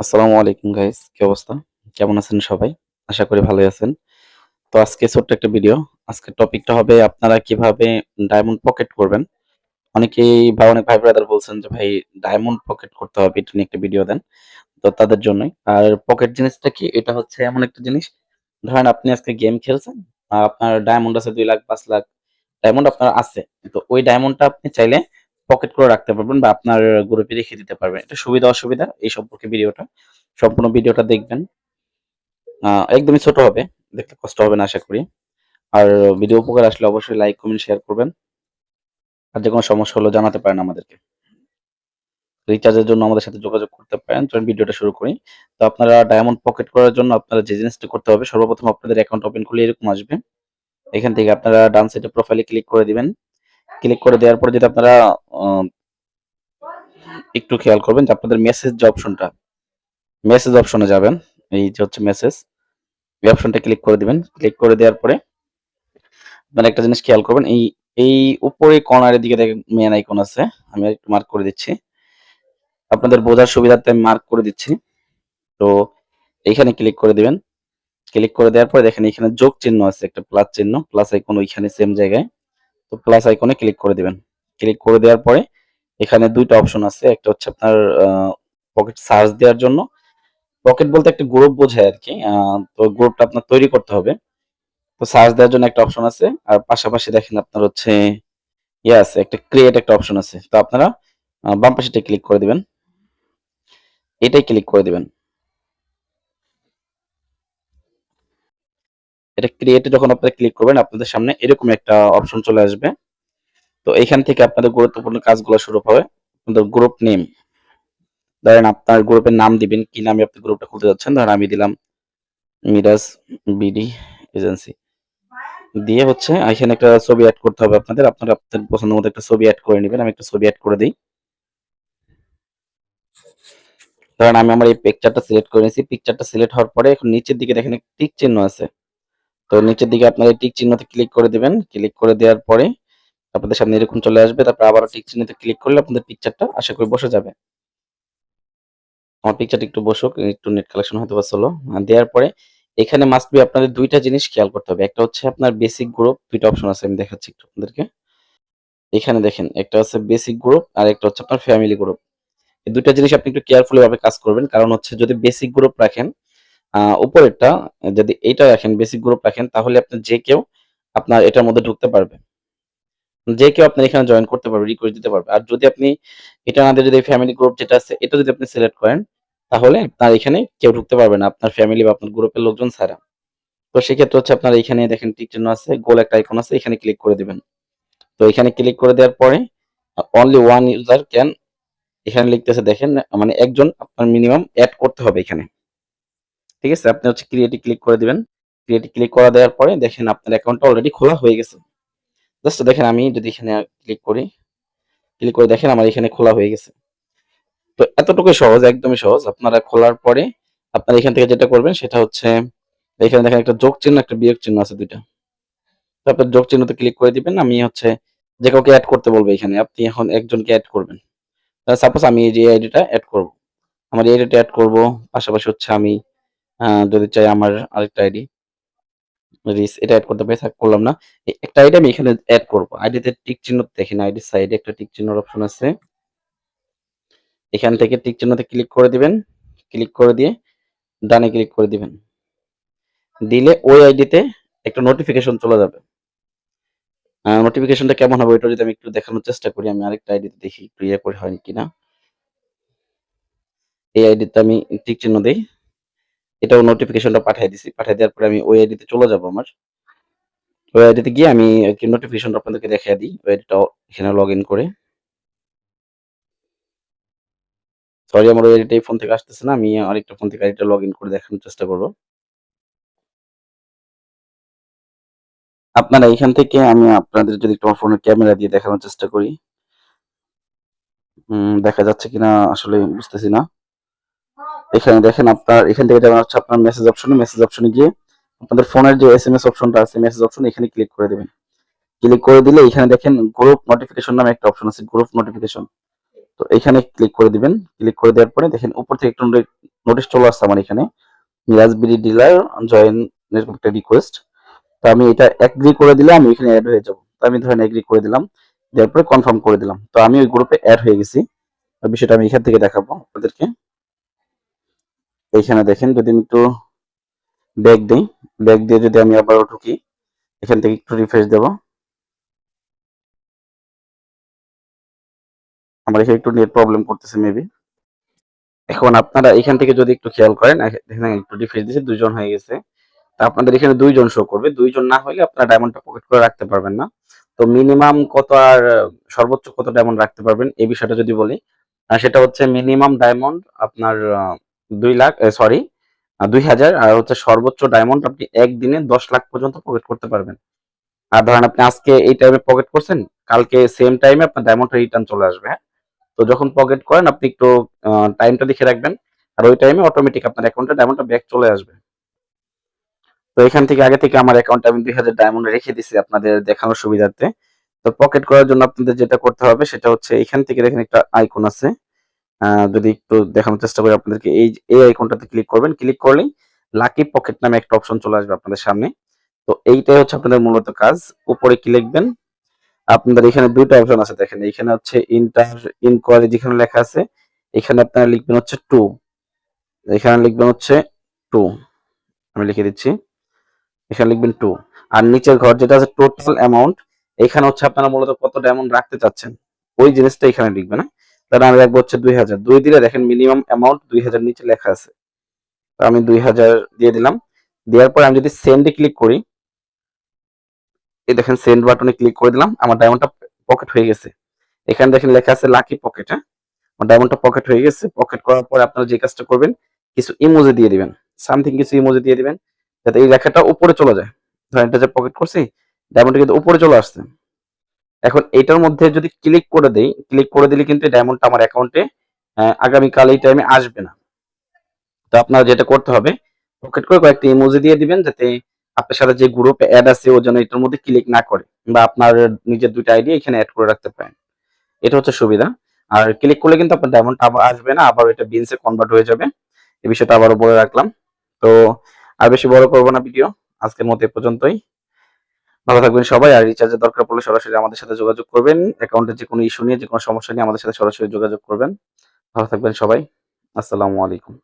আসসালামু আলাইকুম গাইস, কি অবস্থা? কেমন আছেন সবাই? আশা করি ভালোই আছেন। তো আজকে ছোট্ট একটা ভিডিও। আজকের টপিকটা হবে আপনারা কিভাবে ডায়মন্ড পকেট করবেন। অনেকেই বা অনেক ভাই ব্রাদার বলছেন যে ভাই ডায়মন্ড পকেট করতে হবে, এটা নিয়ে একটা ভিডিও দেন। তো তাদের জন্যই। আর পকেট জিনিসটা কি? এটা হচ্ছে এমন একটা জিনিস, ধরেন আপনি আজকে গেম খেলছেন, আপনার ডায়মন্ড আছে ২ লাখ ৫ লাখ ডায়মন্ড আপনার আছে। তো ওই ডায়মন্ডটা আপনি চাইলে পকেট করে রাখতে পারবেন বা আপনার গ্রুপে রেখে দিতে পারবেন। এটা সুবিধা অসুবিধা এই সম্পর্কে ভিডিওটা। সম্পূর্ণ ভিডিওটা দেখবেন। একদমই ছোট হবে। দেখতে কষ্ট হবে না আশা করি। আর ভিডিও উপকার আসলে অবশ্যই লাইক, কমেন্ট, শেয়ার করবেন। আর যেকোনো সমস্যা হলেও জানাতে পারেন আমাদেরকে। রিচার্জের জন্য আমাদের সাথে যোগাযোগ করতে পারেন। চলুন ভিডিওটা শুরু করি। তো আপনারা ডায়মন্ড পকেট করার জন্য আপনারা যে জিনিসটা করতে হবে, সর্বপ্রথম আপনাদের অ্যাকাউন্ট ওপেন করলে এরকম আসবে। এখান থেকে আপনারা ডান সাইডে প্রোফাইলে ক্লিক করে দিবেন। ক্লিক করে দেওয়ার পরে যদি আপনারা আ একটু খেয়াল করবেন যে আপনাদের মেসেজ যে অপশনটা, মেসেজ অপশনে যাবেন। এই যে হচ্ছে মেসেজ, এই অপশনটা ক্লিক করে দিবেন। ক্লিক করে দেওয়ার পরে আপনারা একটা জিনিস খেয়াল করবেন, এই উপরে কর্নারের দিকে দেখেন মেইন আইকন আছে। আমি আরেকটু মার্ক করে দিচ্ছি। আপনাদের বোঝার সুবিধার্থে আমি মার্ক করে দিচ্ছি। তো এইখানে ক্লিক করে দিবেন। ক্লিক করে দেওয়ার পরে দেখেন এখানে যোগ চিহ্ন আছে, একটা প্লাস চিহ্ন, প্লাস আইকন ওইখানে সেম জায়গায়। তো প্লাস আইকনে ক্লিক করে দিবেন। ক্লিক করে দেওয়ার পরে এখানে ২ টা অপশন আছে। একটা হচ্ছে আপনার পকেট সার্চ দেওয়ার জন্য। পকেট বলতে একটা গ্রুপ বোঝায় আরকি। তো গ্রুপটা আপনার তৈরি করতে হবে। তো সার্চ দেওয়ার জন্য একটা অপশন আছে। আর পাশাপাশি দেখেন আপনার হচ্ছে আছে, একটা ক্রিয়েট একটা অপশন আছে। তো আপনারা বাম পাশেরটায় ক্লিক করে দিবেন। এটাই ক্লিক করে দিবেন। এটা ক্রিয়েটে যখন আপনারা ক্লিক করবেন আপনাদের সামনে এরকম একটা অপশন চলে আসবে। তো এইখান থেকে আপনাদের গুরুত্বপূর্ণ কাজগুলো শুরু হবে। আপনাদের গ্রুপ নেম, ধরেন আপনার গ্রুপের নাম দিবেন, কি নামে আপনি গ্রুপটা খুলতে যাচ্ছেন। ধরেন আমি দিলাম মিরাজ বিডি এজেন্সি। দিয়ে হচ্ছে এখানে একটা ছবি এড করতে হবে আপনাদের। আপনারা আপনাদের পছন্দ মতো একটা ছবি এড করে নিবেন। আমি একটা ছবি এড করে দেই। ধরেন আমি আমার এই পিকচারটা সিলেক্ট করে নিয়েছি। পিকচারটা সিলেক্ট হওয়ার পরে এখন নিচের দিকে দেখেন একটা টিক চিহ্ন আছে। তো নিচের দিকে আপনার এই টিক চিহ্নতে ক্লিক করে দিবেন। ক্লিক করে দেওয়ার পরে আপনাদের সামনে এরকম চলে আসবে। তারপর আবারও টিক চিহ্নতে ক্লিক করলে আপনাদের পিকচারটা আশা করি বসে যাবে। আমার পিকচারটা একটু বসুক, একটু নেট কালেকশন হয়তো বা স্লো। দেওয়ার পরে এখানে মাস্ট বি আপনাদের ২ টা জিনিস খেয়াল করতে হবে। একটা হচ্ছে আপনার বেসিক গ্রুপ, ২ টা অপশন আছে, আমি দেখাচ্ছি একটু আপনাদেরকে। এখানে দেখেন একটা হচ্ছে বেসিক গ্রুপ আর একটা হচ্ছে আপনার ফ্যামিলি গ্রুপ। এই ২ টা জিনিস আপনি একটু কেয়ারফুলি ভাবে কাজ করবেন। কারণ হচ্ছে যদি বেসিক গ্রুপ রাখেন, উপরেরটা যদি এইটা রাখেন, বেসিক গ্রুপ রাখেন, তাহলে আপনার যে কেউ আপনার এটার মধ্যে ঢুকতে পারবে। যে কেউ আপনার এখানে জয়েন করতে পারবে, রিকোয়েস্ট দিতে পারবে। আর যদি আপনি এটা না দিয়ে যদি ফ্যামিলি গ্রুপ যেটা আছে এটা যদি আপনি সিলেক্ট করেন, তাহলে আপনার এখানে কেউ ঢুকতে পারবে না আপনার ফ্যামিলি বা আপনার গ্রুপের লোকজন ছাড়া। তো সেক্ষেত্রে হচ্ছে আপনার এখানে দেখেন টিক চিহ্ন আছে, গোল একটা আইকন আছে, এখানে ক্লিক করে দিবেন। তো এখানে ক্লিক করে দেওয়ার পরে অনলি ওয়ান ইউজার ক্যান, এখানে লিখতেছে দেখেন, মানে একজন আপনার মিনিমাম এড করতে হবে এখানে। ঠিক আছে? আপনি হচ্ছে ক্রিয়েটে ক্লিক করে দিবেন। ক্রিয়েটে ক্লিক করে দেওয়ার পরে দেখেন আপনার অ্যাকাউন্টটা অলরেডি খোলা হয়ে গেছে। জাস্ট দেখেন আমি যদি এখানে ক্লিক করি, ক্লিক করে দেখেন আমার এখানে খোলা হয়ে গেছে। তো এতটুকুই সহজ, একদমই সহজ। আপনারা খোলার পরে আপনারা এখান থেকে যেটা করবেন সেটা হচ্ছে এখানে দেখেন একটা যোগ চিহ্ন, একটা বিয়োগ চিহ্ন আছে ২ টা। তো আপনার যোগ চিহ্নতে ক্লিক করে দিবেন। আমি হচ্ছে যে কাউকে এড করতে বলবো এখানে। আপনি এখন একজনকে এড করবেন। সাপোজ আমি এই যে আইডিটা এড করব। আমার এই আইডিটা এড করব। পাশাপাশি হচ্ছে আমি যদি চাই আমার আরেকটা আইডি এটা এড করতে পারি, থাক করলাম না। একটা আইডি আমি এখানে এড করব। আইডিতে টিক চিহ্ন দেখেন, আইডির সাইডে একটা টিক চিহ্নের অপশন আছে। এখান থেকে টিক চিহ্নতে ক্লিক করে দিবেন। ক্লিক করে দিয়ে ডানে ক্লিক করে দিবেন। দিলে ওই আইডিতে একটা নোটিফিকেশন চলে যাবে। নোটিফিকেশনটা কেমন হবে ওইটা যদি আমি একটু দেখানোর চেষ্টা করি। আমি আরেকটা আইডিতে দেখি একটু ইয়ে করে হয় কিনা। এই আইডিতে আমি টিক চিহ্ন দেই। এটাও নোটিফিকেশনটা পাঠিয়ে দিছি। পাঠিয়ে দেওয়ার পরে আমি ওই আইডিতে চলে যাব আমার। ওই আইডিতে গিয়ে আমি কি নোটিফিকেশনটা আপনাদেরকে দেখাইয়া দিই। ওই আইডিটা এখানে লগইন করে। সরি আমার ওই আইডিটা এই ফোন থেকে আসতেছে না। আমি আরেকটা ফোন থেকে আইডিটা লগইন করে দেখানোর চেষ্টা করব। আপনারা এখান থেকে আমি আপনাদের যদি একটু আমার ফোনের ক্যামেরা দিয়ে দেখানোর চেষ্টা করি। দেখা যাচ্ছে কিনা আসলে বুঝতেছি না। এখানে দেখেন আপনার এখান থেকে যাবেন হচ্ছে আপনার মেসেজ অপশনে। মেসেজ অপশনে গিয়ে আপনাদের ফোনের যে এসএমএস অপশনটা আছে, মেসেজ অপশন, এখানে ক্লিক করে দিবেন। ক্লিক করে দিলে এখানে দেখেন গ্রুপ নোটিফিকেশন নামে একটা অপশন আছে, গ্রুপ নোটিফিকেশন। তো এখানে ক্লিক করে দিবেন। ক্লিক করে দেওয়ার পরে দেখেন উপর থেকে একটু নোটিশ চলে আসছে আমার এখানে রাজবিডি ডিলার জয়েন একটা রিকোয়েস্ট। তো আমি এটা এগ্রি করে দিলে আমি এখানে অ্যাড হয়ে যাব। তো আমি ধরেন এগ্রি করে দিলাম, দেওয়ার পরে কনফার্ম করে দিলাম, তো আমি ওই গ্রুপে অ্যাড হয়ে গেছি। বিষয়টা আমি এখান থেকে দেখাবো আপনাদেরকে। এইখানে দেখেন যদি আমি একটু ব্যাক দিই, ব্যাক দিয়ে যদি আমি আবারও ঢুকি, এখান থেকে একটু রিফ্রেশ দেবো। আমার এখানে একটু নেট প্রবলেম করতেছে মেবি। এখন আপনারা এখান থেকে যদি একটু খেয়াল করেন, এখানে একটু রিফ্রেশ দিয়েছে, 2 জন হয়ে গেছে। তা আপনাদের এখানে 2 জন শো করবে। 2 জন না হইলে আপনারা ডায়মন্ডটা পকেট করে রাখতে পারবেন না। তো মিনিমাম কত আর সর্বোচ্চ কত ডায়মন্ড রাখতে পারবেন এই বিষয়টা যদি বলি, সেটা হচ্ছে মিনিমাম ডায়মন্ড আপনার 2 লাখ সরি 2000, আর হচ্ছে সর্বোচ্চ ডায়মন্ড আপনি একদিনে 10 লাখ পর্যন্ত পকেট করতে পারবেন। আর ধরেন আপনি আজকে এই টাইমে পকেট করছেন, কালকে সেম টাইমে আপনার ডায়মন্ডটা রিটার্ন চলে আসবে, হ্যাঁ? তো যখন পকেট করেন আপনি একটু টাইমটা দেখে রাখবেন, আর ওই টাইমে অটোমেটিক আপনার অ্যাকাউন্টে ডায়মন্ডটা ব্যাক চলে আসবে। তো এখান থেকে আগে থেকে আমার অ্যাকাউন্টে আমি 2000 ডায়মন্ড রেখে দিছি আপনাদের দেখানোর সুবিধার্থে। তো পকেট করার জন্য আপনাদের যেটা করতে হবে সেটা হচ্ছে এখান থেকে দেখেন একটা আইকন আছে। যদি একটু দেখানোর চেষ্টা করি আপনাদেরকে, এই আইকনটাতে ক্লিক করবেন। ক্লিক করলেই লাকি পকেট নামে একটা অপশন চলে আসবে আপনাদের সামনে। তো এইটাই হচ্ছে আপনাদের মূলত কাজ। উপরে কি লিখবেন? আপনাদের এখানে ২ টা অপশন আছে দেখেন। এখানে হচ্ছে ইনকোয়ারি যেখানে লেখা আছে, এখানে আপনারা লিখবেন হচ্ছে 2, এখানে লিখবেন হচ্ছে 2, আমি লিখে দিচ্ছি। এখানে লিখবেন 2, আর নিচের ঘর যেটা আছে টোটাল অ্যামাউন্ট, এখানে হচ্ছে আপনারা মূলত কত ডায়মন্ড রাখতে চাচ্ছেন ওই জিনিসটা এখানে লিখবেন, হ্যাঁ? তাহলে আমি রাখবো হচ্ছে 2000, 2 দিলে দেখেন মিনিমাম অ্যামাউন্ট 2000 নিচে লেখা আছে। তো আমি 2000 দিয়ে দিলাম। দেওয়ার পরে আমি যদি সেন্ডে ক্লিক করি, এই দেখেন সেন্ড বাটনে ক্লিক করে দিলাম, আমার ডায়মন্ডটা পকেট হয়ে গেছে। এখানে দেখেন লেখা আছে লাকি পকেট, হ্যাঁ? আমার ডায়মন্ডটা পকেট হয়ে গেছে। পকেট করার পরে আপনারা যে কাজটা করবেন, কিছু ইমোজি দিয়ে দিবেন, সামথিং কিছু ইমোজি দিয়ে দিবেন, যাতে এই লেখাটা উপরে চলে যায়। ধরেন এটা যে পকেট করছি, ডায়মন্ডটা কিন্তু উপরে চলে আসছে। এখন এটার মধ্যে যদি ক্লিক করে দেই, ক্লিক করে দিলে কিন্তু ডায়মন্ডটা আমার অ্যাকাউন্টে আগামীকাল এই টাইমে আসবে না। তো আপনারা যেটা করতে হবে, পকেট করে কয়েকটা ইমোজি দিয়ে দিবেন, যাতে আপনার সাথে যে গ্রুপে অ্যাড আছে ও যেন এটার মধ্যে ক্লিক না করে, বা আপনার নিজের 2টা আইডি এখানে অ্যাড করে রাখতে পারেন। এটা হচ্ছে সুবিধা। আর ক্লিক করলে কিন্তু আপনার ডায়মন্ড আবার আসবে না, আবার এটা বিনসে কনভার্ট হয়ে যাবে। এই বিষয়টা আবারও বলে রাখলাম। তো আর বেশি বড় করব না ভিডিও। আজকের মতো এ পর্যন্তই। ভালো থাকবেন সবাই। আর রিচার্জের দরকার পড়লে সরাসরি আমাদের সাথে যোগাযোগ করবেন। অ্যাকাউন্টের যেকোনো ইস্যু নিয়ে, যেকোনো সমস্যা নিয়ে আমাদের সাথে সরাসরি যোগাযোগ করবেন। ভালো থাকবেন সবাই। আসসালামু আলাইকুম।